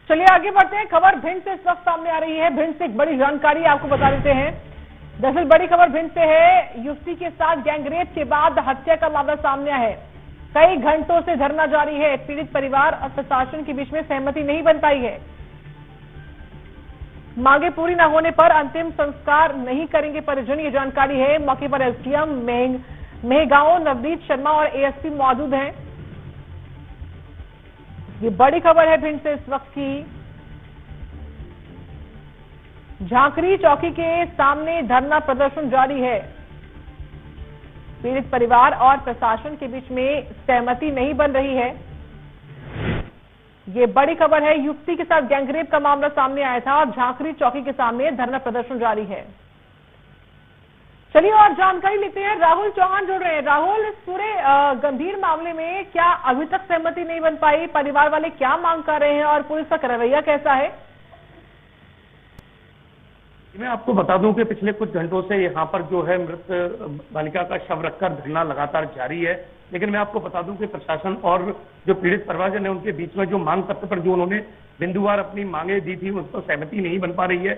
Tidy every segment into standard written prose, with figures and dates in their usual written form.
चलिए आगे बढ़ते हैं। खबर भिंड से इस वक्त सामने आ रही है। भिंड से एक बड़ी जानकारी आपको बता देते हैं। दरअसल बड़ी खबर भिंड से है। युवती के साथ गैंगरेप के बाद हत्या का मामला सामने आया है। कई घंटों से धरना जारी है। पीड़ित परिवार और प्रशासन के बीच में सहमति नहीं बन पाई है। मांगे पूरी न होने पर अंतिम संस्कार नहीं करेंगे परिजन, ये जानकारी है। मौके पर एसडीएम मेहगांव नवदीप शर्मा और एएसपी मौजूद हैं। ये बड़ी खबर है भिंड से इस वक्त की। झांकरी चौकी के सामने धरना प्रदर्शन जारी है। पीड़ित परिवार और प्रशासन के बीच में सहमति नहीं बन रही है। ये बड़ी खबर है। युवती के साथ गैंगरेप का मामला सामने आया था और झांकरी चौकी के सामने धरना प्रदर्शन जारी है। चलिए और जानकारी लेते हैं। राहुल चौहान जुड़ रहे हैं। राहुल, इस पूरे गंभीर मामले में क्या अभी तक सहमति नहीं बन पाई? परिवार वाले क्या मांग कर रहे हैं और पुलिस का रवैया कैसा है? मैं आपको बता दूं कि पिछले कुछ घंटों से यहाँ पर जो है मृत बालिका का शव रखकर धरना लगातार जारी है। लेकिन मैं आपको बता दूं कि प्रशासन और जो पीड़ित परिवारजन है उनके बीच में जो मांग पत्र पर जो उन्होंने बिंदुवार अपनी मांगे दी थी उस पर सहमति नहीं बन पा रही है।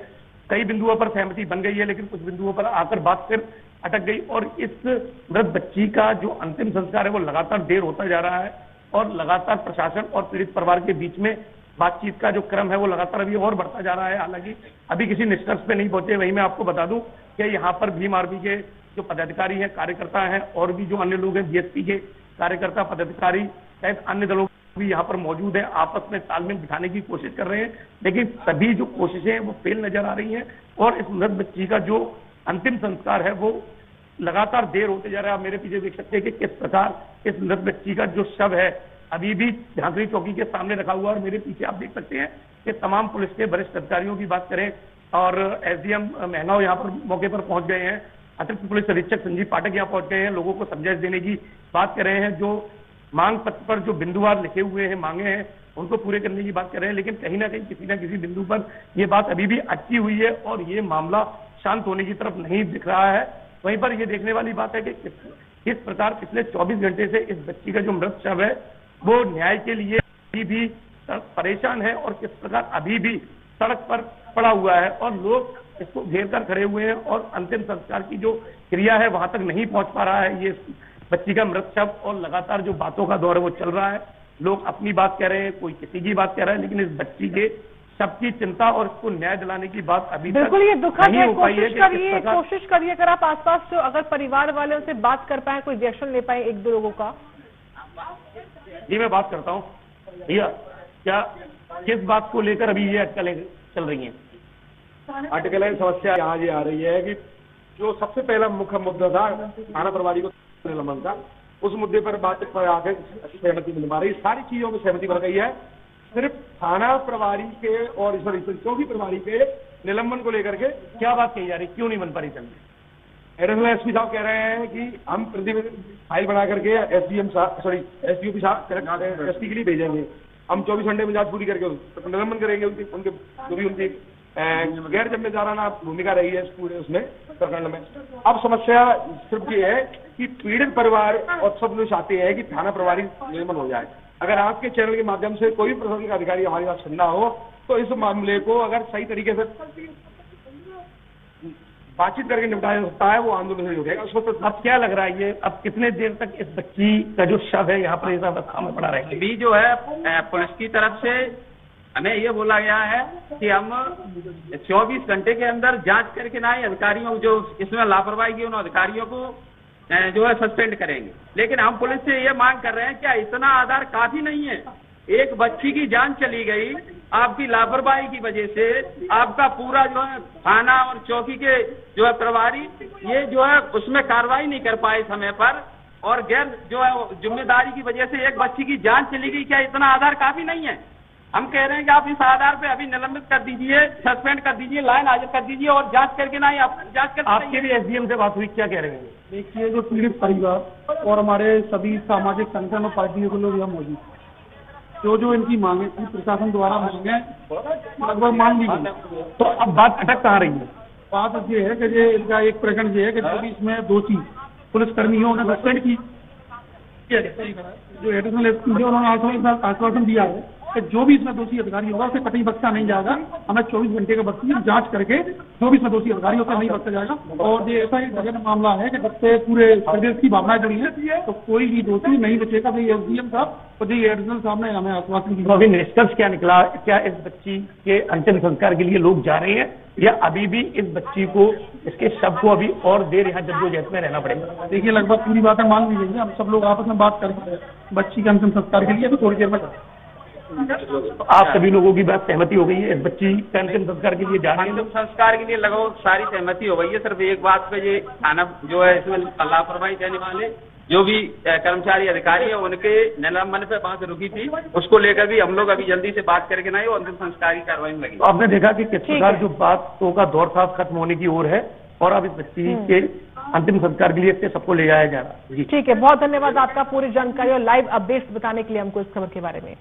कई बिंदुओं पर सहमति बन गई है लेकिन कुछ बिंदुओं पर आकर बात फिर अटक गई और इस मृत बच्ची का जो अंतिम संस्कार है वो लगातार देर होता जा रहा है और लगातार प्रशासन और पीड़ित परिवार के बीच में बातचीत का जो क्रम है वो लगातार अभी और बढ़ता जा रहा है। हालांकि अभी किसी निष्कर्ष पे नहीं पहुंचे। वहीं मैं आपको बता दूं कि यहाँ पर भीम आर्मी के जो पदाधिकारी हैं, कार्यकर्ता हैं और भी जो अन्य लोग हैं, बीएसपी के कार्यकर्ता पदाधिकारी सहित अन्य दलों भी यहाँ पर मौजूद है। आपस में तालमेल बिठाने की कोशिश कर रहे हैं लेकिन सभी जो कोशिशें हैं वो फेल नजर आ रही हैं और इस मृत बच्ची का जो अंतिम संस्कार है वो लगातार देर होते जा रहा है। आप मेरे पीछे देख सकते हैं कि किस प्रकार इस मृत बच्ची का जो शव है अभी भी झांकरी चौकी के सामने रखा हुआ और मेरे पीछे आप देख सकते हैं कि तमाम पुलिस के वरिष्ठ अधिकारियों की बात करें और एसडीएम मेहगांव यहाँ पर मौके पर पहुंच गए हैं। अतिरिक्त पुलिस अधीक्षक संजीव पाठक यहाँ पहुंच गए हैं। लोगों को समझाइश देने की बात कर रहे हैं। जो मांग पत्र पर जो बिंदुवार लिखे हुए हैं, मांगे हैं, उनको पूरे करने की बात कर रहे हैं। लेकिन कहीं ना कहीं किसी न किसी बिंदु पर यह बात अभी भी अटकी हुई है और ये मामला शांत होने की तरफ नहीं दिख रहा है। वहीं पर यह देखने वाली बात है कि किस प्रकार पिछले 24 घंटे से इस बच्ची का जो मृत शव है वो न्याय के लिए अभी भी परेशान है और किस प्रकार अभी भी सड़क पर पड़ा हुआ है और लोग इसको घेर कर खड़े हुए हैं और अंतिम संस्कार की जो क्रिया है वहां तक नहीं पहुंच पा रहा है ये बच्ची का मृत शव और लगातार जो बातों का दौर है वो चल रहा है। लोग अपनी बात कह रहे हैं, कोई किसी की बात कह रहा है, लेकिन इस बच्ची के सबकी चिंता और इसको न्याय दिलाने की बात अभी बिल्कुल ये दुखद है। कोशिश करिए अगर आप आसपास जो अगर परिवार वालों से बात कर पाए, कोई रिएक्शन ले पाए एक दो लोगों का। जी मैं बात करता हूँ। भैया क्या किस बात को लेकर अभी ये अटकलें चल रही हैं? अटकलें समस्या यहाँ ये आ रही है कि जो सबसे पहला मुख्य मुद्दा था थाना प्रभारी को निलंबन का, उस मुद्दे पर बातचीत पर आकर सहमति मिल पा रही। सारी चीजों में सहमति बन गई है। सिर्फ थाना प्रभारी के और चौकी प्रभारी के निलंबन को लेकर के क्या बात कही जा रही, क्यों नहीं बन पा रही? एडिशनल एसपी साहब कह रहे हैं कि हम प्रतिवेदन फाइल बना करके एसडीएम साहब एसपीओ साहब एसपी के लिए भेजेंगे। हम 24 घंटे में जांच पूरी करके निलंबन करेंगे उनके जो भी उनकी गैर जिम्मेदाराना भूमिका रही है इस पूरे उसमें प्रकरण में। अब समस्या सिर्फ ये है कि पीड़ित परिवार और सब लोग चाहते हैं कि थाना प्रभारी निलंबन हो जाए। अगर आपके चैनल के माध्यम से कोई भी प्रशासन का अधिकारी हमारी बात सुनना हो तो इस मामले को अगर सही तरीके से बातचीत करके निपटाया सकता है वो आंदोलन हो जाएगा। उसको तो अब क्या लग रहा है ये अब कितने देर तक इस बच्ची का जो शव है यहाँ पर इस अवस्था में पड़ा रहेगा? अभी जो है पुलिस की तरफ से हमें ये बोला गया है कि हम 24 घंटे के अंदर जांच करके ना ही अधिकारियों जो इसमें लापरवाही की उन अधिकारियों को जो है सस्पेंड करेंगे। लेकिन हम पुलिस से ये मांग कर रहे हैं क्या इतना आधार काफी नहीं है? एक बच्ची की जान चली गई आपकी लापरवाही की वजह से। आपका पूरा जो है थाना और चौकी के जो है प्रभारी ये जो है उसमें कार्रवाई नहीं कर पाए समय पर और गैर जो है जिम्मेदारी की वजह से एक बच्ची की जान चली गई। क्या इतना आधार काफी नहीं है? हम कह रहे हैं कि आप इस आधार पे अभी निलंबित कर दीजिए, सस्पेंड कर दीजिए, लाइन हाजिर कर दीजिए और जांच करके ना ही आप जांच कर। आपके भी एसडीएम से बात हुई, क्या कह रहे हैं? देखिए जो पीड़ित परिवार और हमारे सभी सामाजिक संगठन और पार्टियों के लोग यहाँ मौजूद, जो इनकी मांगे थी प्रशासन द्वारा मांगे लगभग मान ली गई। तो अब बात अटक कहाँ रही है? बात ये है कि ये इनका एक प्रकरण ये है कि जो भी इसमें दोषी पुलिसकर्मियों ने सस्पेंड की जो एडिशनल एसपी उन्होंने आश्वासन दिया है कि जो भी इसमें दोषी अधिकारी होगा उसे कतई बख्शा नहीं जाएगा। हमें 24 घंटे का वक्त है, जांच करके जो भी इसमें दोषी अधिकारी होता नहीं बख्शा जाएगा। और ये ऐसा एक जघन्य मामला है कि जब से पूरे प्रदेश की भावनाएं जुड़ी है तो कोई भी दोषी नहीं बचेगा। तो एसडीएम साहब और जी एडिशनल साहब ने हमें आश्वासन दिया। अभी निष्कर्ष क्या निकला? क्या इस बच्ची के अंतिम संस्कार के लिए लोग जा रहे हैं या अभी भी इस बच्ची को, इसके शव को अभी और देर यहाँ जद्दोजहद में रहना पड़ेगा? देखिए, लगभग पूरी बातें मान ली गई है। हम सब लोग आपस में बात करेंगे बच्ची के अंतिम संस्कार के लिए, तो थोड़ी देर में आप सभी लोगों की बात सहमति हो गई है इस बच्ची के अंतिम संस्कार के लिए जाने? अंतिम संस्कार के लिए लगभग सारी सहमति हो गई है। सिर्फ एक बात पे ये थाना जो है इसमें लापरवाही करने वाले जो भी कर्मचारी अधिकारी है उनके निलंबन पे बात रुकी थी, उसको लेकर भी हम लोग अभी जल्दी से बात करके ना अंतिम संस्कार की कार्रवाई में लगी। आपने देखा कि किस प्रकार जो बातों का दौर था खत्म होने की ओर है और अब इस बच्ची के अंतिम संस्कार के लिए इससे सबको ले जाया जा रहा है। ठीक है, बहुत धन्यवाद आपका पूरी जानकारी और लाइव अपडेट्स बताने के लिए हमको इस खबर के बारे में।